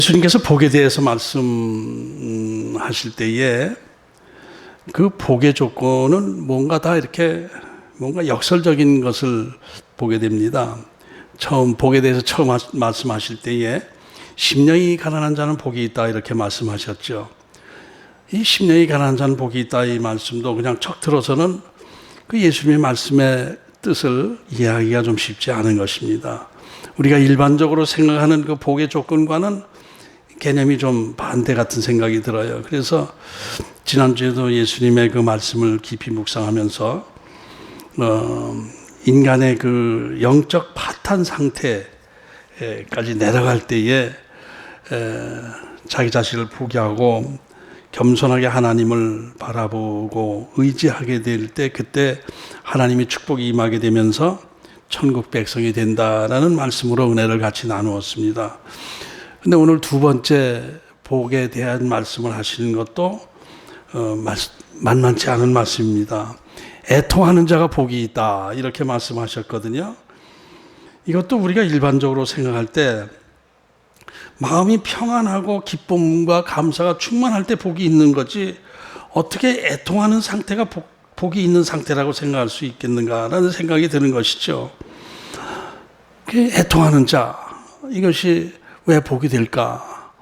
예수님께서 복에 대해서 말씀하실 때에 그 복의 조건은 뭔가 다 이렇게 뭔가 역설적인 것을 보게 됩니다. 복에 대해서 처음 말씀하실 때에 심령이 가난한 자는 복이 있다 이렇게 말씀하셨죠. 이 심령이 가난한 자는 복이 있다 이 말씀도 그냥 척 들어서는 그 예수님의 말씀의 뜻을 이해하기가 좀 쉽지 않은 것입니다. 우리가 일반적으로 생각하는 그 복의 조건과는 개념이 좀 반대 같은 생각이 들어요. 그래서 지난주에도 예수님의 그 말씀을 깊이 묵상하면서 인간의 그 영적 파탄 상태까지 내려갈 때에 자기 자신을 포기하고 겸손하게 하나님을 바라보고 의지하게 될 때 그때 하나님의 축복이 임하게 되면서 천국 백성이 된다라는 말씀으로 은혜를 같이 나누었습니다. 근데 오늘 두 번째 복에 대한 말씀을 하시는 것도 만만치 않은 말씀입니다. 애통하는 자가 복이 있다 이렇게 말씀하셨거든요. 이것도 우리가 일반적으로 생각할 때 마음이 평안하고 기쁨과 감사가 충만할 때 복이 있는 거지 어떻게 애통하는 상태가 복이 있는 상태라고 생각할 수 있겠는가라는 생각이 드는 것이죠. 애통하는 자, 이것이 왜 복이 될까?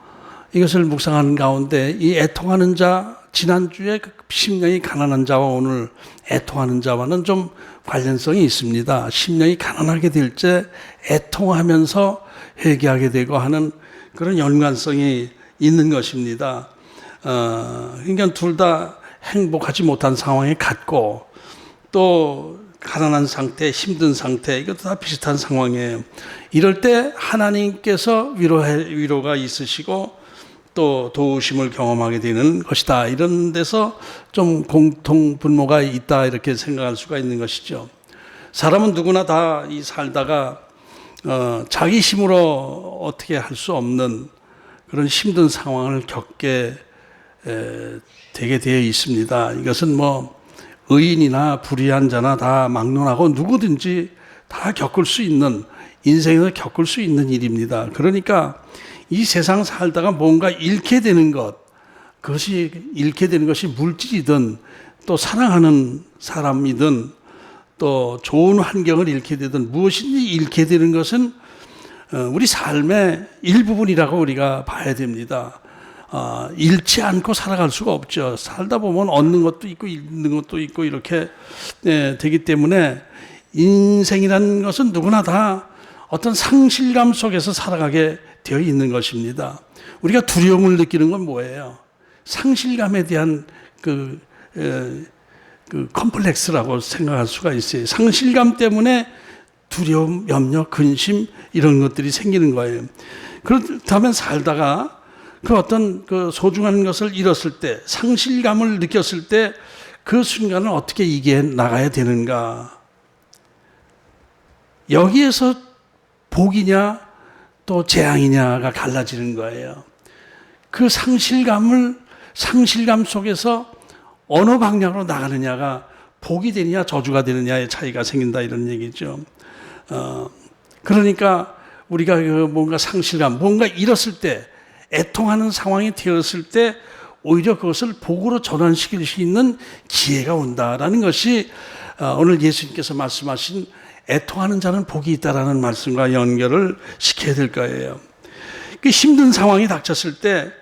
이것을 묵상하는 가운데 이 애통하는 자, 지난주에 그 심령이 가난한 자와 오늘 애통하는 자와는 좀 관련성이 있습니다. 심령이 가난하게 될 때 애통하면서 회개하게 되고 하는 그런 연관성이 있는 것입니다. 그러니까 둘 다 행복하지 못한 상황에 갇고 또 가난한 상태, 힘든 상태, 이것도 다 비슷한 상황이에요. 이럴 때 하나님께서 위로가 있으시고 또 도우심을 경험하게 되는 것이다. 이런 데서 좀 공통 분모가 있다 이렇게 생각할 수가 있는 것이죠. 사람은 누구나 다 이 살다가 자기 힘으로 어떻게 할 수 없는 그런 힘든 상황을 겪게 되게 되어 있습니다. 이것은 뭐 의인이나 불의한 자나 다 막론하고 누구든지 다 겪을 수 있는, 인생에서 겪을 수 있는 일입니다. 그러니까 이 세상 살다가 뭔가 잃게 되는 것, 그것이 잃게 되는 것이 물질이든 또 사랑하는 사람이든 또 좋은 환경을 잃게 되든 무엇인지 잃게 되는 것은 우리 삶의 일부분이라고 우리가 봐야 됩니다. 잃지 않고 살아갈 수가 없죠. 살다 보면 얻는 것도 있고 잃는 것도 있고 이렇게 되기 때문에 인생이라는 것은 누구나 다 어떤 상실감 속에서 살아가게 되어 있는 것입니다. 우리가 두려움을 느끼는 건 뭐예요? 상실감에 대한 그 컴플렉스라고 생각할 수가 있어요. 상실감 때문에 두려움, 염려, 근심 이런 것들이 생기는 거예요. 그렇다면 살다가 그 어떤 그 소중한 것을 잃었을 때, 상실감을 느꼈을 때 그 순간을 어떻게 이겨 나가야 되는가? 여기에서 복이냐 또 재앙이냐가 갈라지는 거예요. 그 상실감 속에서 어느 방향으로 나가느냐가 복이 되느냐 저주가 되느냐의 차이가 생긴다 이런 얘기죠. 그러니까 우리가 뭔가 상실감, 뭔가 잃었을 때 애통하는 상황이 되었을 때 오히려 그것을 복으로 전환시킬 수 있는 기회가 온다라는 것이 오늘 예수님께서 말씀하신 애통하는 자는 복이 있다라는 말씀과 연결을 시켜야 될 거예요. 그 힘든 상황이 닥쳤을 때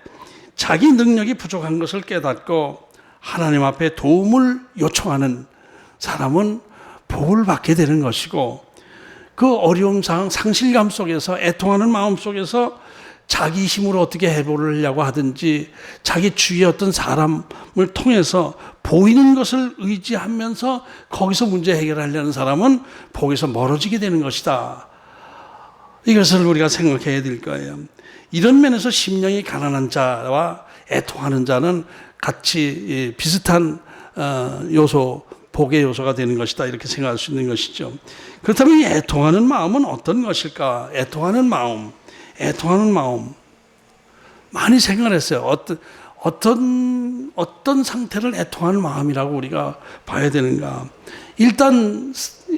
자기 능력이 부족한 것을 깨닫고 하나님 앞에 도움을 요청하는 사람은 복을 받게 되는 것이고 그 어려움 상실감 속에서 애통하는 마음 속에서 자기 힘으로 어떻게 해보려고 하든지 자기 주위의 어떤 사람을 통해서 보이는 것을 의지하면서 거기서 문제 해결하려는 사람은 복에서 멀어지게 되는 것이다. 이것을 우리가 생각해야 될 거예요. 이런 면에서 심령이 가난한 자와 애통하는 자는 같이 비슷한 요소, 복의 요소가 되는 것이다 이렇게 생각할 수 있는 것이죠. 그렇다면 이 애통하는 마음은 어떤 것일까? 애통하는 마음 많이 생각을 했어요. 어떤 상태를 애통하는 마음이라고 우리가 봐야 되는가? 일단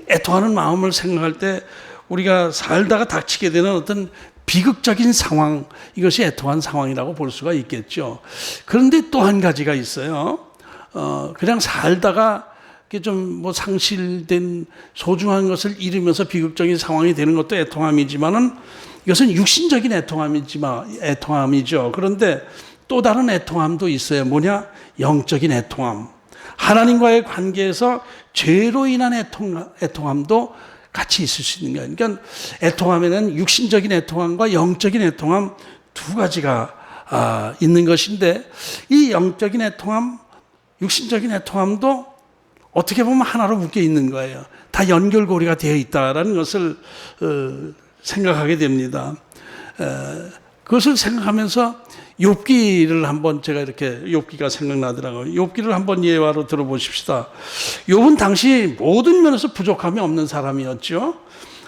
애통하는 마음을 생각할 때 우리가 살다가 닥치게 되는 어떤 비극적인 상황, 이것이 애통한 상황이라고 볼 수가 있겠죠. 그런데 또 한 가지가 있어요. 그냥 살다가 좀 뭐 상실된 소중한 것을 잃으면서 비극적인 상황이 되는 것도 애통함이지만은 이것은 육신적인 애통함이죠. 그런데 또 다른 애통함도 있어요. 뭐냐? 영적인 애통함. 하나님과의 관계에서 죄로 인한 애통함도 같이 있을 수 있는 거예요. 그러니까 애통함에는 육신적인 애통함과 영적인 애통함 두 가지가 있는 것인데, 이 영적인 애통함, 육신적인 애통함도 어떻게 보면 하나로 묶여 있는 거예요. 다 연결고리가 되어 있다라는 것을 생각하게 됩니다. 그것을 생각하면서 욥기를 한번 제가 이렇게 욥기가 생각나더라고요. 욥기를 한번 예화로 들어보십시다. 욥은 당시 모든 면에서 부족함이 없는 사람이었죠.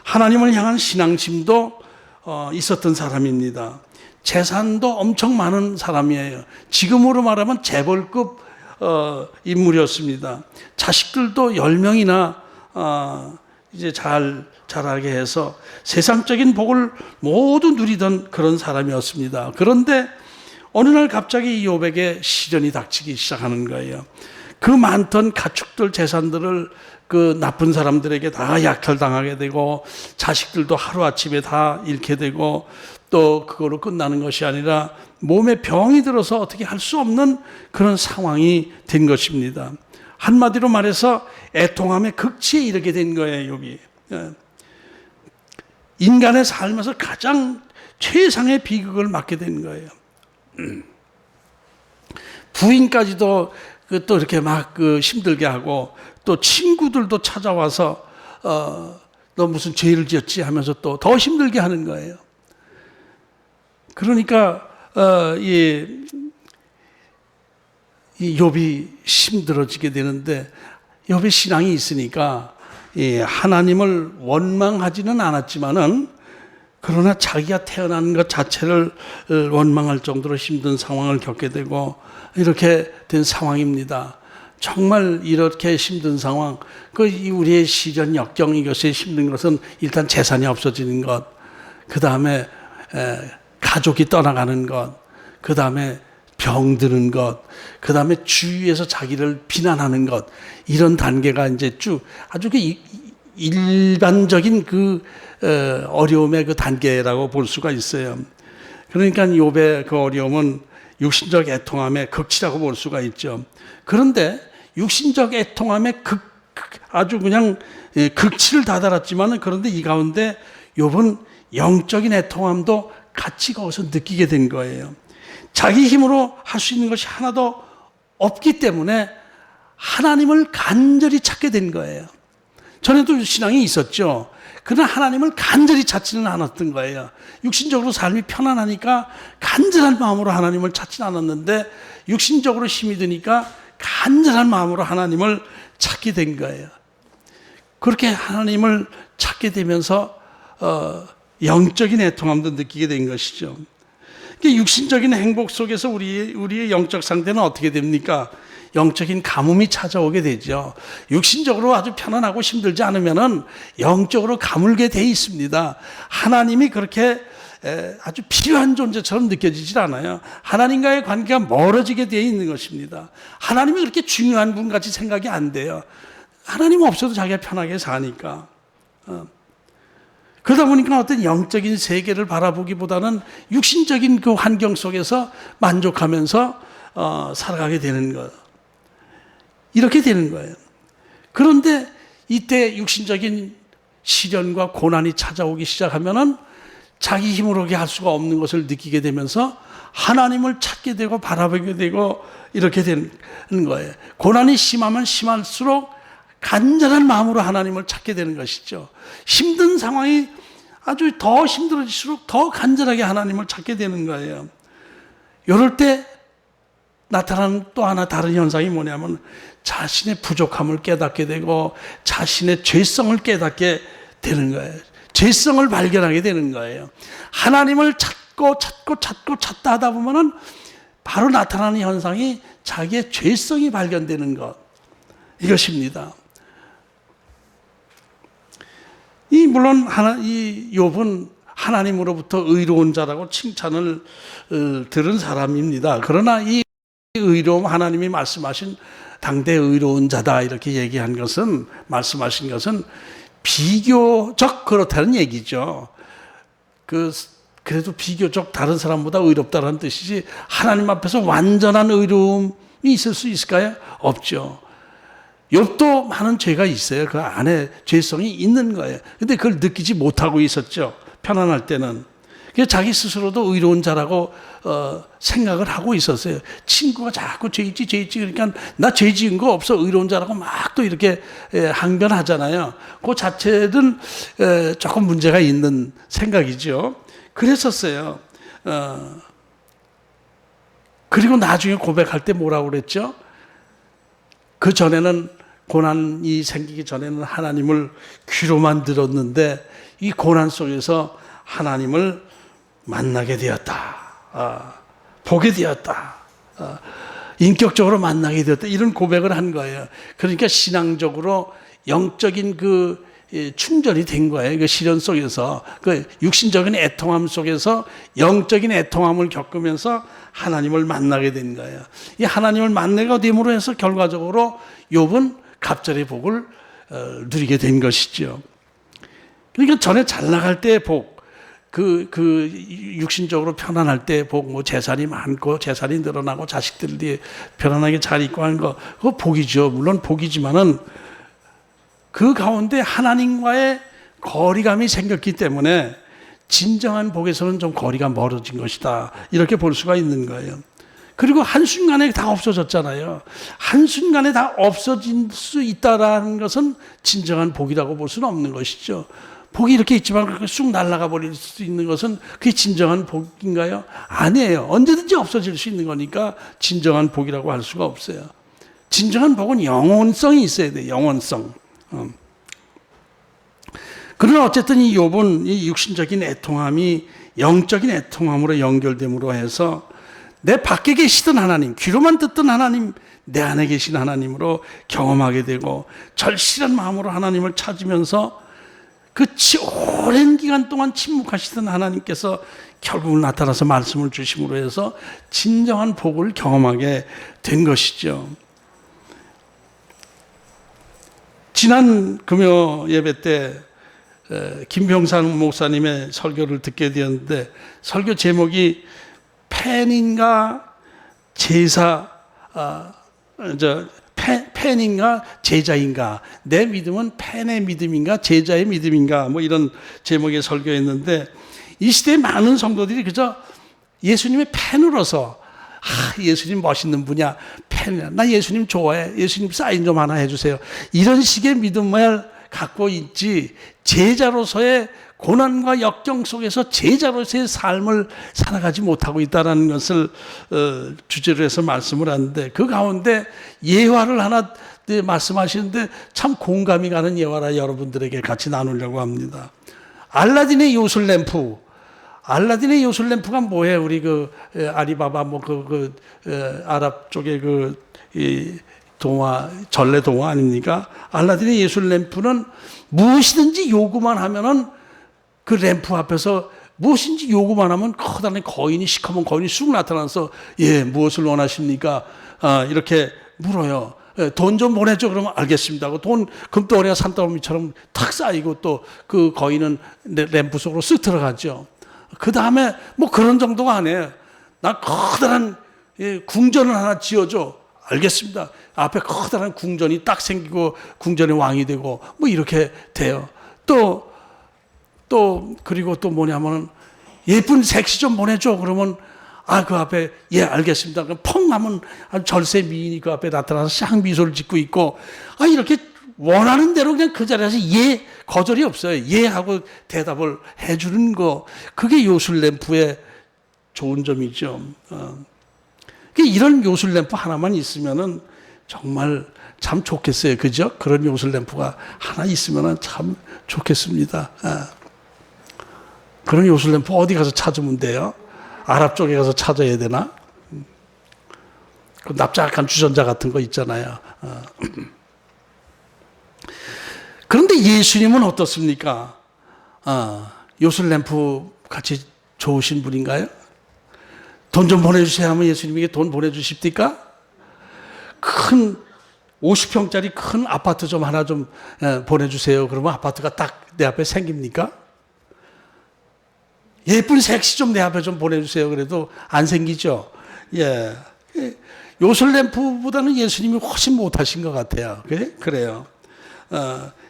하나님을 향한 신앙심도 있었던 사람입니다. 재산도 엄청 많은 사람이에요. 지금으로 말하면 재벌급 인물이었습니다. 자식들도 10명이나 이제 자라게 해서 세상적인 복을 모두 누리던 그런 사람이었습니다. 그런데 어느 날 갑자기 이 욥에게 시련이 닥치기 시작하는 거예요. 그 많던 가축들, 재산들을 그 나쁜 사람들에게 다 약탈당하게 되고, 자식들도 하루아침에 다 잃게 되고, 또 그거로 끝나는 것이 아니라 몸에 병이 들어서 어떻게 할 수 없는 그런 상황이 된 것입니다. 한마디로 말해서 애통함의 극치에 이르게 된 거예요, 욥이. 인간의 삶에서 가장 최상의 비극을 맞게 된 거예요. 부인까지도 또 이렇게 막 힘들게 하고, 또 친구들도 찾아와서 너 무슨 죄를 지었지 하면서 또 더 힘들게 하는 거예요. 그러니까 이 욥이 힘들어지게 되는데, 욥의 신앙이 있으니까 하나님을 원망하지는 않았지만은, 그러나 자기가 태어난 것 자체를 원망할 정도로 힘든 상황을 겪게 되고 이렇게 된 상황입니다. 정말 이렇게 힘든 상황, 우리의 시련, 역경, 이것이 힘든 것은 일단 재산이 없어지는 것, 그 다음에 가족이 떠나가는 것, 그 다음에 병드는 것, 그 다음에 주위에서 자기를 비난하는 것, 이런 단계가 이제 쭉 아주 일반적인 어려움의 그 단계라고 볼 수가 있어요. 그러니까 욥의 그 어려움은 육신적 애통함의 극치라고 볼 수가 있죠. 그런데 육신적 애통함의 아주 그냥 극치를 다다랐지만은, 그런데 이 가운데 욥은 영적인 애통함도 같이 거기서 느끼게 된 거예요. 자기 힘으로 할 수 있는 것이 하나도 없기 때문에 하나님을 간절히 찾게 된 거예요. 전에도 신앙이 있었죠. 그러나 하나님을 간절히 찾지는 않았던 거예요. 육신적으로 삶이 편안하니까 간절한 마음으로 하나님을 찾지는 않았는데, 육신적으로 힘이 드니까 간절한 마음으로 하나님을 찾게 된 거예요. 그렇게 하나님을 찾게 되면서 영적인 애통함도 느끼게 된 것이죠. 육신적인 행복 속에서 우리의 영적 상태는 어떻게 됩니까? 영적인 가뭄이 찾아오게 되죠. 육신적으로 아주 편안하고 힘들지 않으면은 영적으로 가물게 돼 있습니다. 하나님이 그렇게 아주 필요한 존재처럼 느껴지질 않아요. 하나님과의 관계가 멀어지게 되어 있는 것입니다. 하나님이 그렇게 중요한 분같이 생각이 안 돼요. 하나님 없어도 자기가 편하게 사니까. 그러다 보니까 어떤 영적인 세계를 바라보기보다는 육신적인 그 환경 속에서 만족하면서 살아가게 되는 거예요. 이렇게 되는 거예요. 그런데 이때 육신적인 시련과 고난이 찾아오기 시작하면은 자기 힘으로 할 수가 없는 것을 느끼게 되면서 하나님을 찾게 되고 바라보게 되고 이렇게 되는 거예요. 고난이 심하면 심할수록 간절한 마음으로 하나님을 찾게 되는 것이죠. 힘든 상황이 아주 더 힘들어질수록 더 간절하게 하나님을 찾게 되는 거예요. 이럴 때 나타나는 또 하나 다른 현상이 뭐냐면, 자신의 부족함을 깨닫게 되고 자신의 죄성을 깨닫게 되는 거예요. 죄성을 발견하게 되는 거예요. 하나님을 찾다 하다 보면은 바로 나타나는 현상이 자기의 죄성이 발견되는 것, 이것입니다. 물론 이 욥은 하나님으로부터 의로운 자라고 칭찬을 들은 사람입니다. 그러나 이 의로움, 하나님이 말씀하신 당대 의로운 자다 이렇게 얘기한 것은, 말씀하신 것은 비교적 그렇다는 얘기죠. 그래도 비교적 다른 사람보다 의롭다는 뜻이지, 하나님 앞에서 완전한 의로움이 있을 수 있을까요? 없죠. 욥도 많은 죄가 있어요. 그 안에 죄성이 있는 거예요. 근데 그걸 느끼지 못하고 있었죠. 편안할 때는. 그래서 자기 스스로도 의로운 자라고 생각을 하고 있었어요. 친구가 자꾸 죄 있지 그러니까 나 죄 지은 거 없어, 의로운 자라고 막 또 이렇게 항변하잖아요. 그 자체는 조금 문제가 있는 생각이죠. 그랬었어요. 그리고 나중에 고백할 때 뭐라고 그랬죠? 그 전에는, 고난이 생기기 전에는 하나님을 귀로만 들었는데 이 고난 속에서 하나님을 만나게 되었다. 보게 되었다. 인격적으로 만나게 되었다. 이런 고백을 한 거예요. 그러니까 신앙적으로 영적인 그 충전이 된 거예요. 그 시련 속에서, 그 육신적인 애통함 속에서 영적인 애통함을 겪으면서 하나님을 만나게 된 거예요. 이 하나님을 만나게 됨으로 해서 결과적으로 욥은 갑절의 복을 누리게 된 것이죠. 그러니까 전에 잘 나갈 때의 복, 그 육신적으로 편안할 때의 복, 뭐 재산이 많고 재산이 늘어나고 자식들이 편안하게 잘 있고 하는 거, 그거 복이죠. 물론 복이지만은 그 가운데 하나님과의 거리감이 생겼기 때문에 진정한 복에서는 좀 거리가 멀어진 것이다. 이렇게 볼 수가 있는 거예요. 그리고 한순간에 다 없어졌잖아요. 한순간에 다 없어질 수 있다라는 것은 진정한 복이라고 볼 수는 없는 것이죠. 복이 이렇게 있지만 그렇게 쑥 날아가 버릴 수 있는 것은 그게 진정한 복인가요? 아니에요. 언제든지 없어질 수 있는 거니까 진정한 복이라고 할 수가 없어요. 진정한 복은 영원성이 있어야 돼요. 영원성. 그러나 어쨌든 이 욥은 이 육신적인 애통함이 영적인 애통함으로 연결됨으로 해서 내 밖에 계시던 하나님, 귀로만 듣던 하나님, 내 안에 계신 하나님으로 경험하게 되고 절실한 마음으로 하나님을 찾으면서 그 오랜 기간 동안 침묵하시던 하나님께서 결국 나타나서 말씀을 주심으로 해서 진정한 복을 경험하게 된 것이죠. 지난 금요 예배 때 김병상 목사님의 설교를 듣게 되었는데, 설교 제목이 팬인가 제사, 팬인가 제자인가, 내 믿음은 팬의 믿음인가 제자의 믿음인가, 뭐 이런 제목의 설교였는데, 이 시대에 많은 성도들이 그저 예수님의 팬으로서 예수님 멋있는 분이야, 팬이야, 나 예수님 좋아해, 예수님 사인 좀 하나 해주세요, 이런 식의 믿음을 갖고 있지, 제자로서의 고난과 역경 속에서 제자로서의 삶을 살아가지 못하고 있다는 것을 주제로 해서 말씀을 하는데, 그 가운데 예화를 하나 말씀하시는데 참 공감이 가는 예화라 여러분들에게 같이 나누려고 합니다. 알라딘의 요술램프. 알라딘의 요술램프가 뭐예요? 우리 아리바바 아랍 쪽의 동화, 전래 동화 아닙니까? 알라딘의 예술램프는 무엇이든지 요구만 하면은 그 램프 앞에서 무엇인지 요구만 하면 커다란 거인이, 시커먼 거인이 쑥 나타나서 무엇을 원하십니까? 이렇게 물어요. 돈 좀 보내줘. 그러면 알겠습니다 하고 돈, 금덩어리가 산더미처럼 탁 쌓이고 또 그 거인은 램프 속으로 쓱 들어가죠. 그 다음에 뭐 그런 정도가 아니에요. 나 커다란 궁전을 하나 지어줘. 알겠습니다. 앞에 커다란 궁전이 딱 생기고 궁전의 왕이 되고 뭐 이렇게 돼요. 그리고 또 뭐냐면은 예쁜 색시 좀 보내줘. 그러면 그 앞에 알겠습니다. 그럼 펑 하면 절세 미인이 그 앞에 나타나서 쌍 미소를 짓고 있고, 이렇게 원하는 대로 그냥 그 자리에서 거절이 없어요. 하고 대답을 해주는 거, 그게 요술램프의 좋은 점이죠. 이런 요술램프 하나만 있으면은 정말 참 좋겠어요. 그죠? 그런 요술램프가 하나 있으면은 참 좋겠습니다. 그런 요술램프 어디 가서 찾으면 돼요? 아랍 쪽에 가서 찾아야 되나? 그 납작한 주전자 같은 거 있잖아요. 그런데 예수님은 어떻습니까? 요술램프 같이 좋으신 분인가요? 돈 좀 보내주세요 하면 예수님에게 돈 보내주십니까? 큰 50평짜리 큰 아파트 좀 하나 좀 보내주세요. 그러면 아파트가 딱 내 앞에 생깁니까? 예쁜 색시 좀 내 앞에 좀 보내주세요. 그래도 안 생기죠. 예. 요술램프보다는 예수님이 훨씬 못하신 것 같아요. 그래요.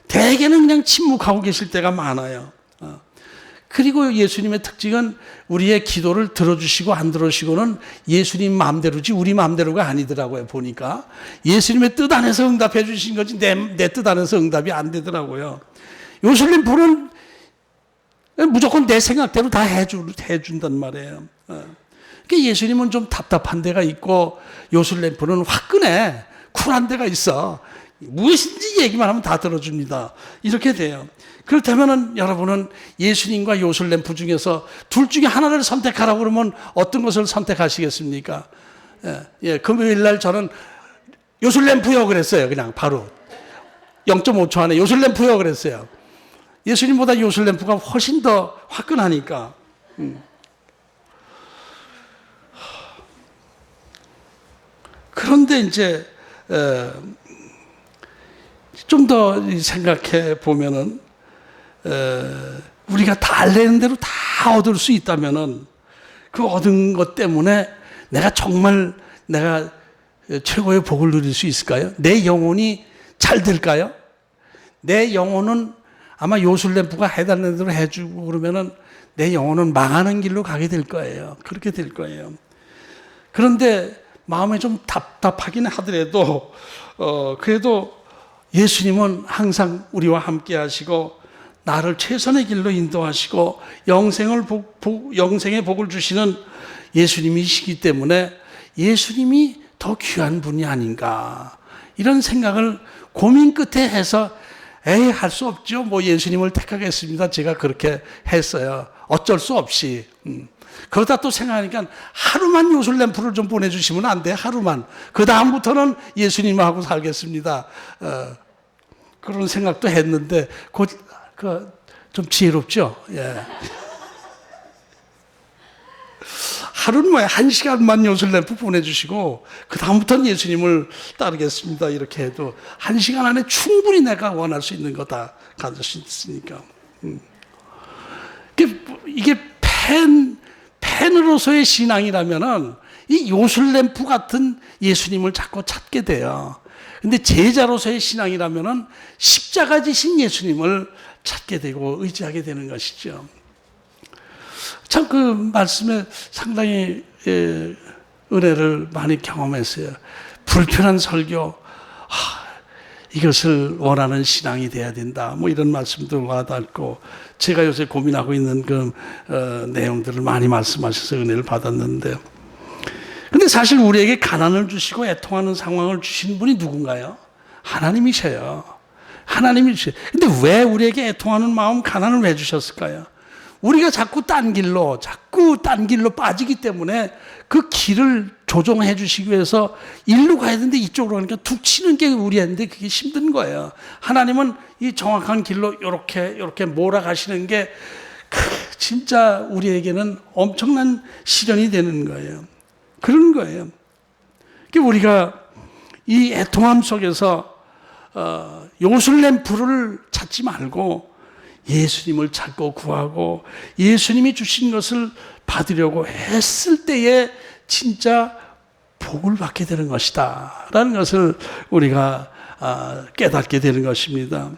대개는 그냥 침묵하고 계실 때가 많아요. 그리고 예수님의 특징은 우리의 기도를 들어주시고 안 들어주시고는 예수님 마음대로지 우리 마음대로가 아니더라고요. 보니까 예수님의 뜻 안에서 응답해 주신 거지 내 뜻 안에서 응답이 안 되더라고요. 요술램프는 무조건 내 생각대로 다 해준단 말이에요. 그러니까 예수님은 좀 답답한 데가 있고 요술램프는 화끈해 쿨한 데가 있어. 무엇인지 얘기만 하면 다 들어줍니다. 이렇게 돼요. 그렇다면 여러분은 예수님과 요술램프 중에서 둘 중에 하나를 선택하라고 그러면 어떤 것을 선택하시겠습니까? 금요일 날 저는 요술램프요 그랬어요. 그냥 바로 0.5초 안에 요술램프요 그랬어요. 예수님보다 요술램프가 훨씬 더 화끈하니까. 그런데 이제 좀 더 생각해 보면은 우리가 달래는 대로 다 얻을 수 있다면은 그 얻은 것 때문에 내가 정말 내가 최고의 복을 누릴 수 있을까요? 내 영혼이 잘 될까요? 내 영혼은 아마 요술램프가 해달라는 대로 해주고 그러면은 내 영혼은 망하는 길로 가게 될 거예요. 그렇게 될 거예요. 그런데 마음이 좀 답답하긴 하더라도 그래도 예수님은 항상 우리와 함께 하시고 나를 최선의 길로 인도하시고 영생의 복을 주시는 예수님이시기 때문에 예수님이 더 귀한 분이 아닌가 이런 생각을 고민 끝에 해서 할 수 없죠. 뭐 예수님을 택하겠습니다. 제가 그렇게 했어요. 어쩔 수 없이. 그러다 또 생각하니까 하루만 요술램프를 좀 보내주시면 안 돼. 하루만. 그 다음부터는 예수님하고 살겠습니다. 그런 생각도 했는데 좀 지혜롭죠. 예. 하루는 뭐야 1시간만 요술램프 보내주시고 그 다음부터는 예수님을 따르겠습니다. 이렇게 해도 1시간 안에 충분히 내가 원할 수 있는 거 다 가질 수 있으니까. 이게 팬으로서의 신앙이라면은 이 요술램프 같은 예수님을 자꾸 찾게 돼요. 근데 제자로서의 신앙이라면은 십자가 지신 예수님을 찾게 되고 의지하게 되는 것이죠. 참 그 말씀에 상당히 은혜를 많이 경험했어요. 불편한 설교, 이것을 원하는 신앙이 돼야 된다. 뭐 이런 말씀도 와닿고 제가 요새 고민하고 있는 그 내용들을 많이 말씀하셔서 은혜를 받았는데, 근데 사실 우리에게 가난을 주시고 애통하는 상황을 주신 분이 누군가요? 하나님이셔요. 하나님이셔요. 근데 왜 우리에게 애통하는 마음, 가난을 왜 주셨을까요? 우리가 자꾸 딴 길로 빠지기 때문에 그 길을 조정해 주시기 위해서 일로 가야 되는데 이쪽으로 가니까 툭 치는 게 우리인데 그게 힘든 거예요. 하나님은 이 정확한 길로 이렇게 몰아가시는 게 진짜 우리에게는 엄청난 시련이 되는 거예요. 그런 거예요. 우리가 이 애통함 속에서 요술램프를 찾지 말고 예수님을 찾고 구하고 예수님이 주신 것을 받으려고 했을 때에 진짜 복을 받게 되는 것이다 라는 것을 우리가 깨닫게 되는 것입니다.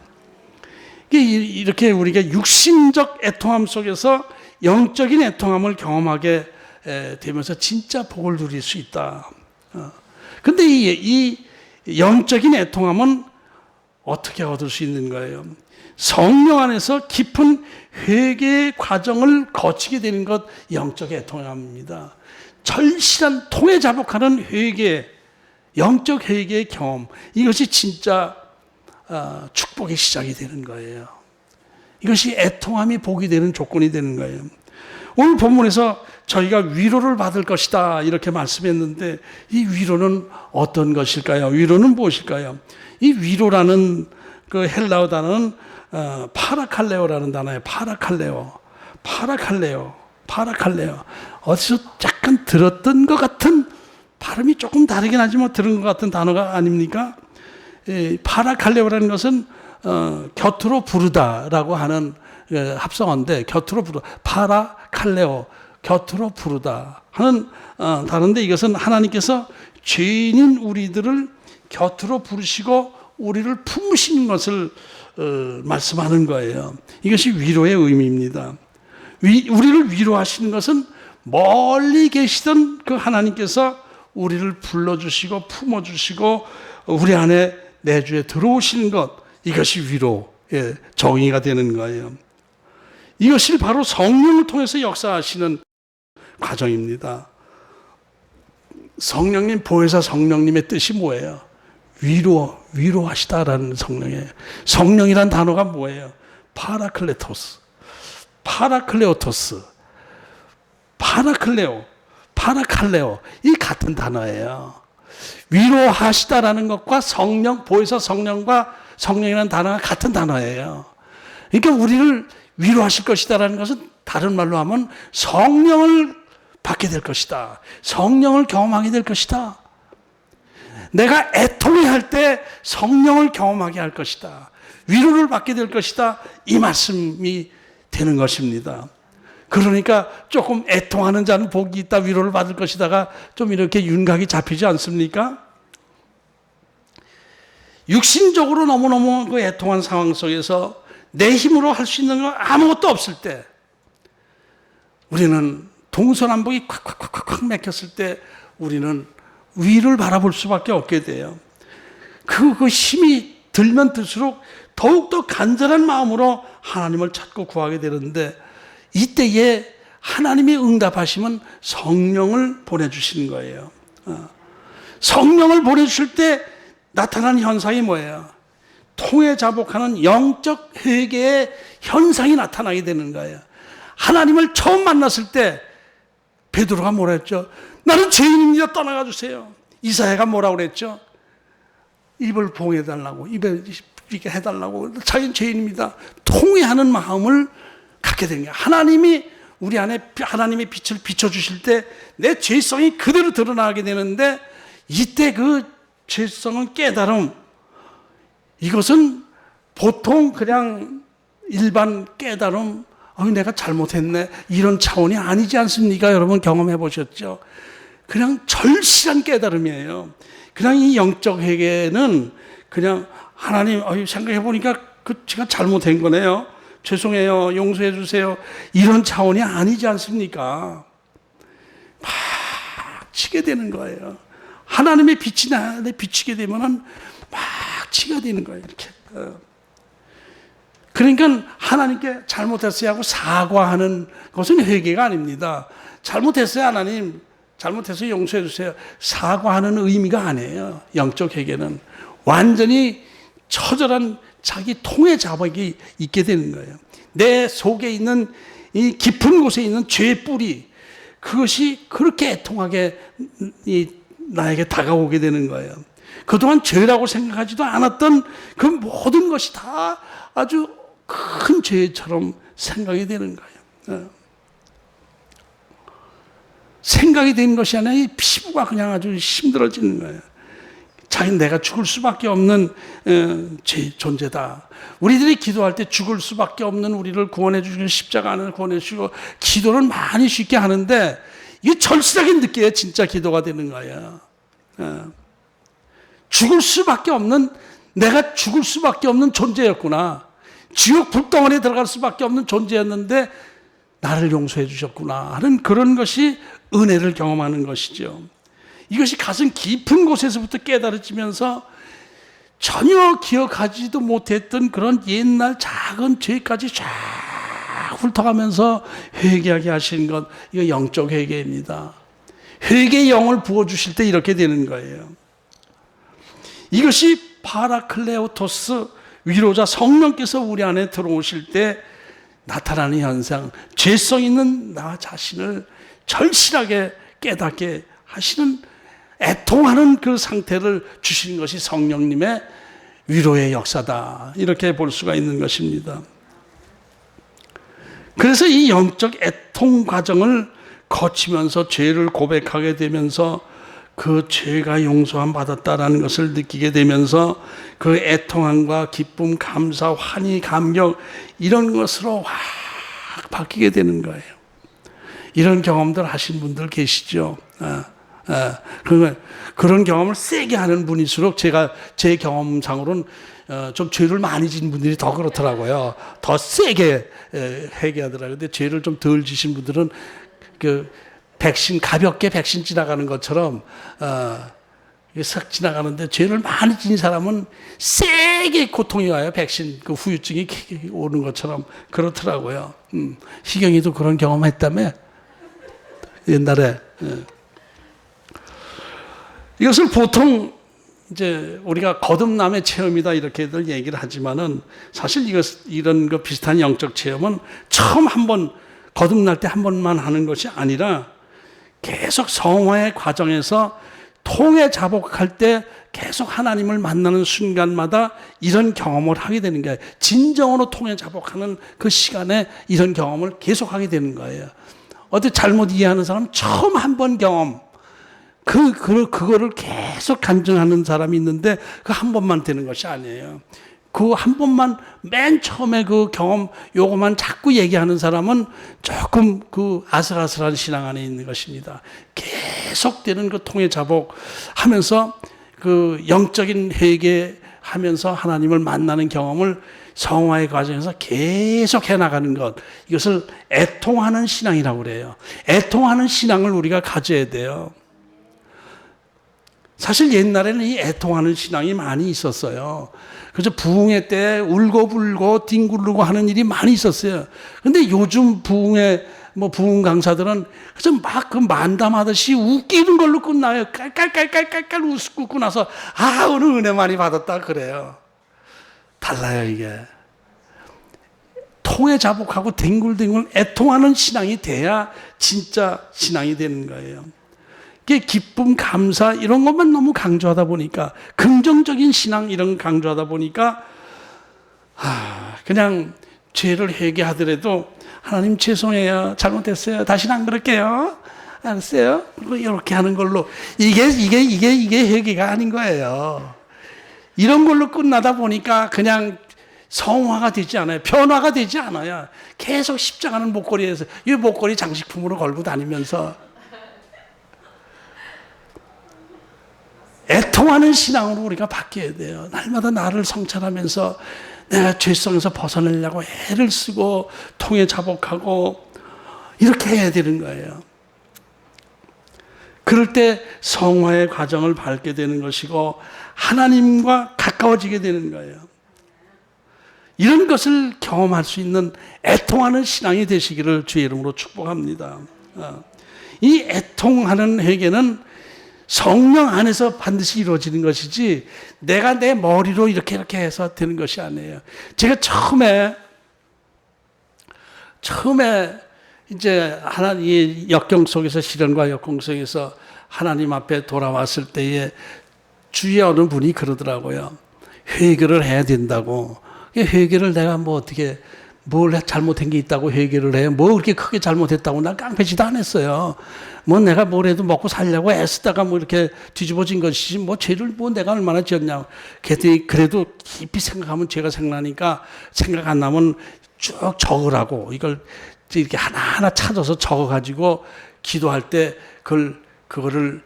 이렇게 우리가 육신적 애통함 속에서 영적인 애통함을 경험하게 되면서 진짜 복을 누릴 수 있다. 그런데 이 영적인 애통함은 어떻게 얻을 수 있는 거예요? 성령 안에서 깊은 회개의 과정을 거치게 되는 것, 영적 애통함입니다. 절실한 통해 자복하는 회개, 영적 회개의 경험, 이것이 진짜 축복의 시작이 되는 거예요. 이것이 애통함이 복이 되는 조건이 되는 거예요. 오늘 본문에서 저희가 위로를 받을 것이다 이렇게 말씀했는데, 이 위로는 어떤 것일까요? 위로는 무엇일까요? 이 위로라는 그 헬라어 단어는 파라칼레오라는 단어예요. 파라칼레오. 파라칼레오, 파라칼레오. 어디서 약간 들었던 것 같은, 발음이 조금 다르긴 하지만 들은 것 같은 단어가 아닙니까? 파라칼레오라는 것은 곁으로 부르다라고 하는 합성어인데, 곁으로 부르다, 파라칼레오, 곁으로 부르다 하는 단어인데, 이것은 하나님께서 죄인인 우리들을 곁으로 부르시고 우리를 품으시는 것을 말씀하는 거예요. 이것이 위로의 의미입니다. 우리를 위로하시는 것은 멀리 계시던 그 하나님께서 우리를 불러주시고 품어주시고 우리 안에 내주에 들어오시는 것, 이것이 위로의 정의가 되는 거예요. 이것이 바로 성령을 통해서 역사하시는 과정입니다. 성령님, 보혜사 성령님의 뜻이 뭐예요? 위로하시다라는 성령이에요. 성령이란 단어가 뭐예요? 파라클레토스, 파라클레오토스, 파라클레오, 파라칼레오, 이 같은 단어예요. 위로하시다라는 것과 성령, 보혜사 성령과 성령이라는 단어가 같은 단어예요. 그러니까 우리를 위로하실 것이다라는 것은 다른 말로 하면 성령을 받게 될 것이다. 성령을 경험하게 될 것이다. 내가 애통해할 때 성령을 경험하게 할 것이다. 위로를 받게 될 것이다. 이 말씀이 되는 것입니다. 그러니까 조금 애통하는 자는 복이 있다, 위로를 받을 것이다가 좀 이렇게 윤곽이 잡히지 않습니까? 육신적으로 너무너무 그 애통한 상황 속에서 내 힘으로 할 수 있는 건 아무것도 없을 때, 우리는 동서남북이 콱콱콱콱 맥혔을 때 우리는 위를 바라볼 수밖에 없게 돼요. 그 힘이 들면 들수록 더욱더 간절한 마음으로 하나님을 찾고 구하게 되는데, 이때에 하나님이 응답하시면 성령을 보내주시는 거예요. 성령을 보내주실 때 나타나는 현상이 뭐예요? 통해 자복하는 영적 회개의 현상이 나타나게 되는 거예요. 하나님을 처음 만났을 때 베드로가 뭐라 했죠? 나는 죄인입니다, 떠나가 주세요. 이사야가 뭐라고 그랬죠? 입을 봉해달라고, 입에 이렇게 해달라고, 자기는 죄인입니다. 통회하는 마음을 갖게 된 거예요. 하나님이 우리 안에 하나님의 빛을 비춰주실 때 내 죄성이 그대로 드러나게 되는데, 이때 그 죄성은 깨달음, 이것은 보통 그냥 일반 깨달음, 내가 잘못했네, 이런 차원이 아니지 않습니까? 여러분 경험해 보셨죠? 그냥 절실한 깨달음이에요. 그냥 이 영적 회개는 그냥 하나님, 생각해 보니까 제가 잘못한 거네요, 죄송해요, 용서해 주세요, 이런 차원이 아니지 않습니까? 막 치게 되는 거예요. 하나님의 빛이 나에 비치게 되면은 막 치게 되는 거예요, 이렇게. 그러니까 하나님께 잘못했어요 하고 사과하는 것은 회개가 아닙니다. 잘못했어요, 하나님, 잘못해서 용서해 주세요, 사과하는 의미가 아니에요. 영적 회개는 완전히 처절한 자기 통해 자박이 있게 되는 거예요. 내 속에 있는 이 깊은 곳에 있는 죄의 뿌리, 그것이 그렇게 애통하게 나에게 다가오게 되는 거예요. 그동안 죄라고 생각하지도 않았던 그 모든 것이 다 아주 큰 죄처럼 생각이 되는 거예요. 생각이 되는 것이 아니라 이 피부가 그냥 아주 힘들어지는 거예요. 자기는 내가 죽을 수밖에 없는 존재다. 우리들이 기도할 때 죽을 수밖에 없는 우리를 구원해 주시고 십자가 안에서 구원해 주시고 기도를 많이 쉽게 하는데, 이게 절실하게 느껴야 진짜 기도가 되는 거예요. 죽을 수밖에 없는, 내가 죽을 수밖에 없는 존재였구나, 지옥 불덩어리에 들어갈 수밖에 없는 존재였는데 나를 용서해 주셨구나 하는 그런 것이 은혜를 경험하는 것이죠. 이것이 가슴 깊은 곳에서부터 깨달아지면서 전혀 기억하지도 못했던 그런 옛날 작은 죄까지 쫙 훑어가면서 회개하게 하시는 것, 이거 영적 회개입니다. 회개의 영을 부어주실 때 이렇게 되는 거예요. 이것이 파라클레오토스, 위로자 성령께서 우리 안에 들어오실 때 나타나는 현상, 죄성 있는 나 자신을 절실하게 깨닫게 하시는, 애통하는 그 상태를 주시는 것이 성령님의 위로의 역사다, 이렇게 볼 수가 있는 것입니다. 그래서 이 영적 애통 과정을 거치면서 죄를 고백하게 되면서 그 죄가 용서함 받았다라는 것을 느끼게 되면서 그 애통함과 기쁨, 감사, 환희, 감격 이런 것으로 확 바뀌게 되는 거예요. 이런 경험들 하신 분들 계시죠? 그런 경험을 세게 하는 분일수록 제가 제 경험상으로는 좀 죄를 많이 진 분들이 더 그렇더라고요. 더 세게 회개하더라고요. 근데 죄를 좀 덜 지신 분들은 가볍게 백신 지나가는 것처럼 싹 지나가는데, 죄를 많이 진 사람은 세게 고통이 와요. 백신 그 후유증이 오는 것처럼 그렇더라고요. 희경이도 그런 경험했다며 옛날에. 이것을 보통 이제 우리가 거듭남의 체험이다 이렇게들 얘기를 하지만은, 사실 이런 거 비슷한 영적 체험은 처음 한번 거듭날 때 한 번만 하는 것이 아니라 계속 성화의 과정에서 통에 자복할 때 계속 하나님을 만나는 순간마다 이런 경험을 하게 되는 거예요. 진정으로 통에 자복하는 그 시간에 이런 경험을 계속 하게 되는 거예요. 어디 잘못 이해하는 사람은 처음 한 번 경험, 그거를 계속 간증하는 사람이 있는데 그 한 번만 되는 것이 아니에요. 그 한 번만, 맨 처음에 그 경험, 요거만 자꾸 얘기하는 사람은 조금 그 아슬아슬한 신앙 안에 있는 것입니다. 계속되는 그 통해 자복 하면서 그 영적인 회개하면서 하나님을 만나는 경험을 성화의 과정에서 계속 해나가는 것, 이것을 애통하는 신앙이라고 그래요. 애통하는 신앙을 우리가 가져야 돼요. 사실 옛날에는 이 애통하는 신앙이 많이 있었어요. 그래서 부흥회 때 울고불고 뒹굴르고 하는 일이 많이 있었어요. 근데 요즘 부흥회 부흥 강사들은 그래서 막 그 만담하듯이 웃기는 걸로 끝나요. 깔깔깔깔깔깔 웃고 나서 오늘 은혜 많이 받았다 그래요. 달라요 이게. 통에 자복하고 뒹굴뒹굴 애통하는 신앙이 돼야 진짜 신앙이 되는 거예요. 기쁨, 감사 이런 것만 너무 강조하다 보니까, 긍정적인 신앙 이런 거 강조하다 보니까 그냥 죄를 회개하더라도 하나님 죄송해요, 잘못했어요, 다시는 안 그럴게요, 알았어요, 이렇게 하는 걸로 이게 회개가 아닌 거예요. 이런 걸로 끝나다 보니까 그냥 성화가 되지 않아요. 변화가 되지 않아요. 계속 십자가는 목걸이에서 이 목걸이 장식품으로 걸고 다니면서 애통하는 신앙으로 우리가 바뀌어야 돼요. 날마다 나를 성찰하면서 내가 죄성에서 벗어내려고 애를 쓰고 통에 자복하고 이렇게 해야 되는 거예요. 그럴 때 성화의 과정을 밟게 되는 것이고 하나님과 가까워지게 되는 거예요. 이런 것을 경험할 수 있는 애통하는 신앙이 되시기를 주의 이름으로 축복합니다. 이 애통하는 회개는 성령 안에서 반드시 이루어지는 것이지 내가 내 머리로 이렇게 해서 되는 것이 아니에요. 제가 처음에 이제 하나님의 역경 속에서, 시련과 역경 속에서 하나님 앞에 돌아왔을 때에 주위에 어느 분이 그러더라고요. 회개를 해야 된다고. 회개를 내가 어떻게 뭘 잘못한 게 있다고 회개를 해요. 그렇게 크게 잘못했다고 난 깡패짓도 안 했어요. 내가 뭘 해도 먹고 살려고 애쓰다가 이렇게 뒤집어진 것이지 죄를 내가 얼마나 지었냐고. 그래도 깊이 생각하면 죄가 생각나니까, 생각 안 나면 쭉 적으라고, 이걸 이렇게 하나하나 찾아서 적어가지고 기도할 때 그거를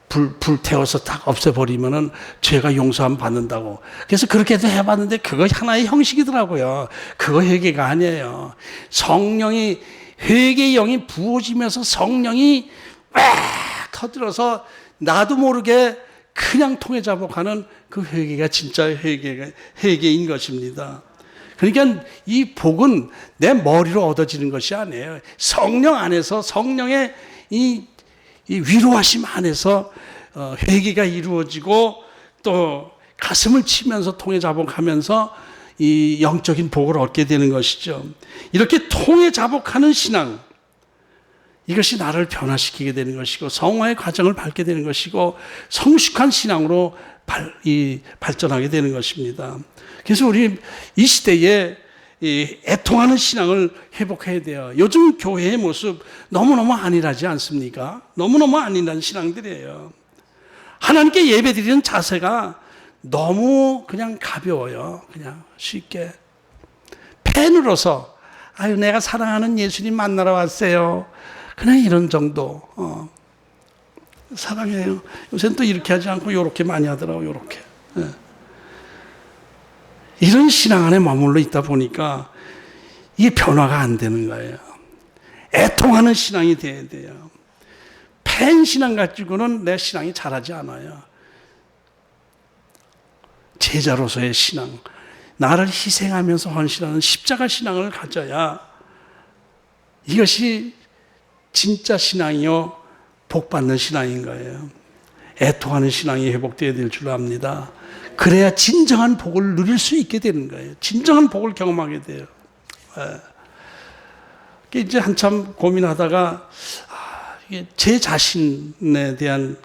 불 태워서 딱 없애버리면은 죄가 용서함 받는다고. 그래서 그렇게도 해봤는데 그거 하나의 형식이더라고요. 그거 회개가 아니에요. 성령이, 회개의 영이 부어지면서 성령이 막 터뜨려서 나도 모르게 그냥 통해 자복하는 그 회개가 진짜 회개인 것입니다. 그러니까 이 복은 내 머리로 얻어지는 것이 아니에요. 성령 안에서, 성령의 이 위로하심 안에서 회개가 이루어지고 또 가슴을 치면서 통해 자복하면서 이 영적인 복을 얻게 되는 것이죠. 이렇게 통해 자복하는 신앙, 이것이 나를 변화시키게 되는 것이고 성화의 과정을 밟게 되는 것이고 성숙한 신앙으로 발전하게 되는 것입니다. 그래서 우리 이 시대에 이 애통하는 신앙을 회복해야 돼요. 요즘 교회의 모습 너무너무 안일하지 않습니까? 너무너무 안일한 신앙들이에요. 하나님께 예배드리는 자세가 너무 그냥 가벼워요. 그냥 쉽게. 팬으로서 아유 내가 사랑하는 예수님 만나러 왔어요. 그냥 이런 정도. 사랑해요. 요새는 또 이렇게 하지 않고 이렇게 많이 하더라고요. 이렇게. 이런 신앙 안에 머물러 있다 보니까 이게 변화가 안 되는 거예요. 애통하는 신앙이 돼야 돼요. 팬 신앙 가지고는 내 신앙이 자라지 않아요. 제자로서의 신앙, 나를 희생하면서 헌신하는 십자가 신앙을 가져야 이것이 진짜 신앙이요 복받는 신앙인 거예요. 애통하는 신앙이 회복되어야 될 줄 압니다. 그래야 진정한 복을 누릴 수 있게 되는 거예요. 진정한 복을 경험하게 돼요. 이제 한참 고민하다가 제 자신에 대한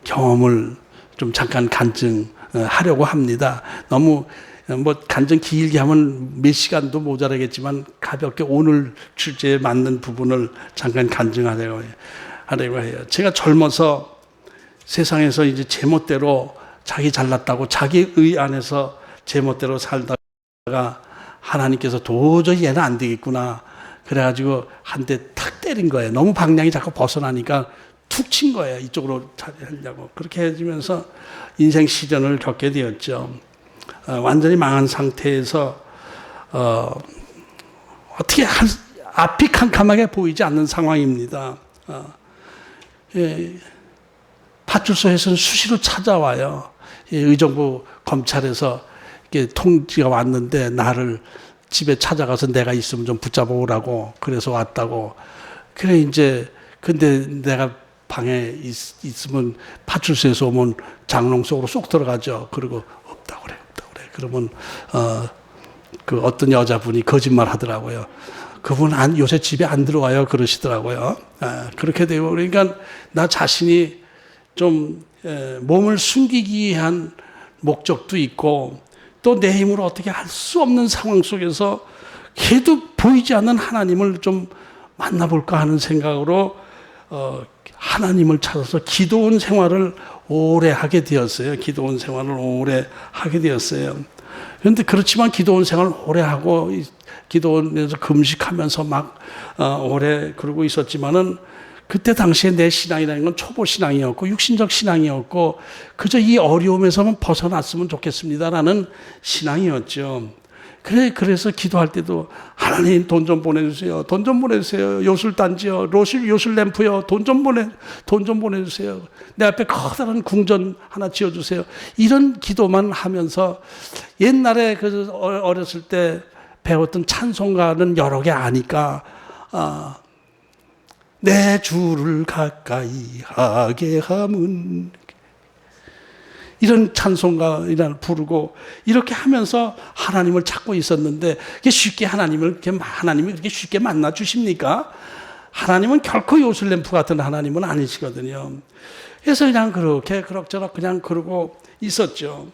경험을 좀 잠깐 간증하려고 합니다. 너무 간증 길게 하면 몇 시간도 모자라겠지만 가볍게 오늘 주제에 맞는 부분을 잠깐 간증하려고 해요. 제가 젊어서 세상에서 이제 제멋대로 자기 잘났다고 자기 의 안에서 제멋대로 살다가 하나님께서 도저히 얘는 안 되겠구나. 그래가지고 한 대 탁 때린 거예요. 너무 방향이 자꾸 벗어나니까 툭 친 거예요. 이쪽으로 하려고. 그렇게 해주면서 인생 시련을 겪게 되었죠. 완전히 망한 상태에서 어떻게 앞이 캄캄하게 보이지 않는 상황입니다. 파출소에서는 수시로 찾아와요. 의정부 검찰에서 통지가 왔는데 나를 집에 찾아가서 내가 있으면 좀 붙잡아 오라고 그래서 왔다고. 그래 이제 근데 내가 방에 있으면 파출소에서 오면 장롱 속으로 쏙 들어가죠. 그리고 없다고 그래. 그러면 어떤 여자분이 거짓말 하더라고요. 그분 요새 집에 안 들어와요 그러시더라고요. 그렇게 되고 그러니까 나 자신이 좀 몸을 숨기기 위한 목적도 있고 또 내 힘으로 어떻게 할 수 없는 상황 속에서 걔도 보이지 않는 하나님을 좀 만나볼까 하는 생각으로 하나님을 찾아서 기도원 생활을 오래 하게 되었어요. 기도원 생활을 오래 하게 되었어요. 그런데 그렇지만 기도원 생활을 오래 하고 기도원에서 금식하면서 막 오래 그러고 있었지만은 그때 당시에 내 신앙이라는 건 초보 신앙이었고 육신적 신앙이었고 그저 이 어려움에서만 벗어났으면 좋겠습니다라는 신앙이었죠. 그래서 기도할 때도 하나님 돈 좀 보내주세요. 돈 좀 보내주세요. 요술단지요. 요술램프요. 돈 좀 보내주세요. 내 앞에 커다란 궁전 하나 지어주세요. 이런 기도만 하면서 옛날에 어렸을 때 배웠던 찬송가는 여러 개 아니까 내 주를 가까이 하게 함은 이런 찬송가 부르고 이렇게 하면서 하나님을 찾고 있었는데 쉽게 하나님을 그렇게 쉽게 만나 주십니까? 하나님은 결코 요술램프 같은 하나님은 아니시거든요. 그래서 그냥 그렇게 그럭저럭 그냥 그러고 있었죠.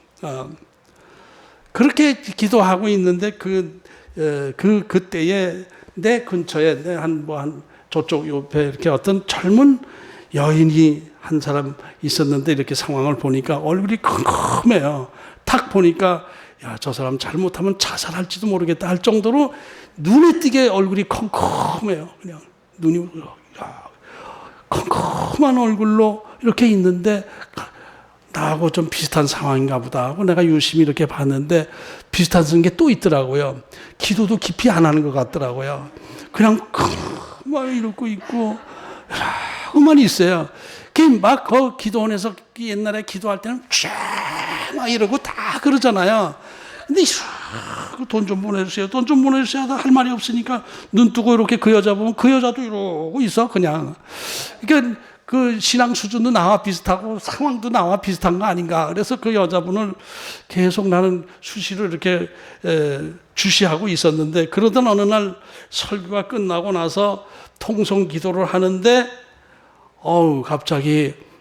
그렇게 기도하고 있는데 그때에 내 근처에 저쪽 옆에 이렇게 어떤 젊은 여인이 한 사람 있었는데 이렇게 상황을 보니까 얼굴이 컴컴해요. 탁 보니까 저 사람 잘못하면 자살할지도 모르겠다 할 정도로 눈에 띄게 얼굴이 컴컴해요. 그냥 눈이 컴컴한 얼굴로 이렇게 있는데 나하고 좀 비슷한 상황인가 보다 하고 내가 유심히 이렇게 봤는데 비슷한 게 또 있더라고요. 기도도 깊이 안 하는 것 같더라고요. 그냥 막 이러고 있고 만 있어요. 막 기도원에서 옛날에 기도할 때는 막 이러고 다 그러잖아요. 근데 돈 좀 보내주세요. 돈 좀 보내주세요. 할 말이 없으니까 눈 뜨고 이렇게 그 여자 보면 그 여자도 이러고 있어 그냥. 그러니까 그 신앙 수준도 나와 비슷하고 상황도 나와 비슷한 거 아닌가. 그래서 그 여자분을 계속 나는 수시로 이렇게 주시하고 있었는데 그러던 어느 날 설교가 끝나고 나서 통성 기도를 하는데 갑자기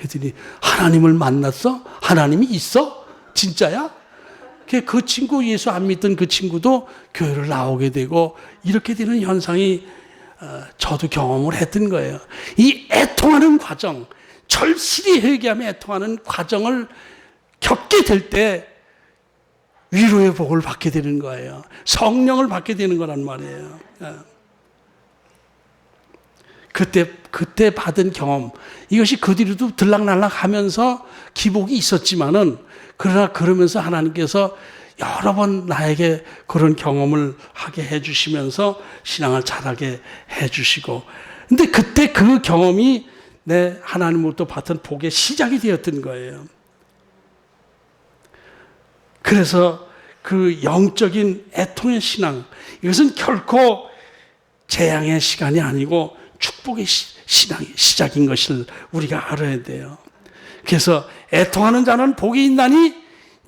했더니 하나님을 만났어? 하나님이 있어? 진짜야? 그 친구, 예수 안 믿던 그 친구도 교회를 나오게 되고 이렇게 되는 현상이 저도 경험을 했던 거예요. 이 애통하는 과정, 절실히 회개하며 애통하는 과정을 겪게 될 때 위로의 복을 받게 되는 거예요. 성령을 받게 되는 거란 말이에요. 그때 받은 경험, 이것이 그 뒤로도 들락날락 하면서 기복이 있었지만은, 그러나 그러면서 하나님께서 여러 번 나에게 그런 경험을 하게 해주시면서 신앙을 잘하게 해주시고, 근데 그때 그 경험이 내 하나님으로부터 받은 복의 시작이 되었던 거예요. 그래서 그 영적인 애통의 신앙, 이것은 결코 재앙의 시간이 아니고 축복의 신앙의 시작인 것을 우리가 알아야 돼요. 그래서 애통하는 자는 복이 있나니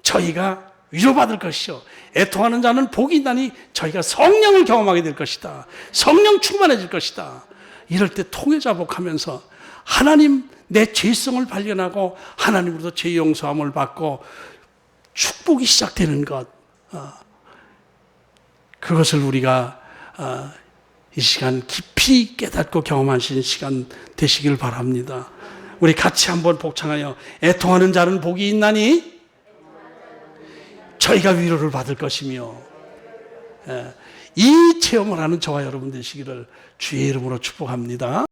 저희가 위로받을 것이요, 애통하는 자는 복이 있나니 저희가 성령을 경험하게 될 것이다. 성령 충만해질 것이다. 이럴 때 통회자복하면서 하나님, 내 죄성을 발견하고 하나님으로부터 죄 용서함을 받고 축복이 시작되는 것, 그것을 우리가 이 시간 깊이 깨닫고 경험하시는 시간 되시길 바랍니다. 우리 같이 한번 복창하여 애통하는 자는 복이 있나니 저희가 위로를 받을 것이며, 이 체험을 하는 저와 여러분 되시기를 주의 이름으로 축복합니다.